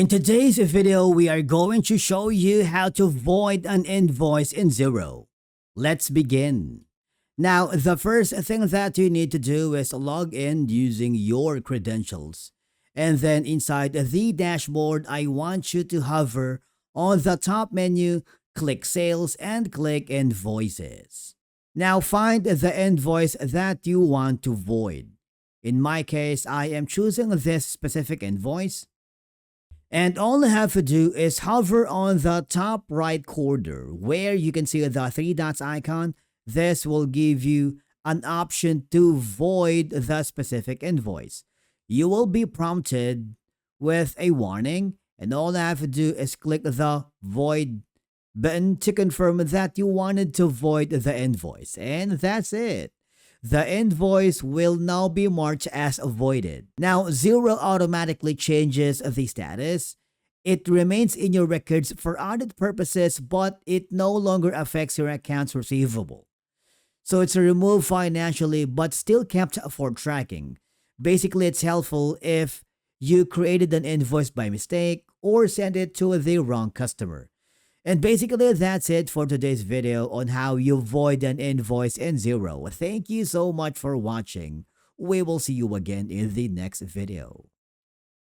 In today's video, we are going to show you how to void an invoice in Xero. Let's begin. Now, the first thing that you need to do is log in using your credentials. And then inside the dashboard, I want you to hover on the top menu, click Sales and click Invoices. Now find the invoice that you want to void. In my case, I am choosing this specific invoice. And all you have to do is hover on the top right corner where you can see the three dots icon. This will give you an option to void the specific invoice. You will be prompted with a warning, and all you have to do is click the void button to confirm that you wanted to void the invoice. And that's it. The invoice will now be marked as voided. Now, Xero automatically changes the status. It remains in your records for audit purposes, but it no longer affects your accounts receivable. So it's removed financially, but still kept for tracking. Basically, it's helpful if you created an invoice by mistake or sent it to the wrong customer. And basically, that's it for today's video on how you void an invoice in Xero. Thank you so much for watching. We will see you again in the next video.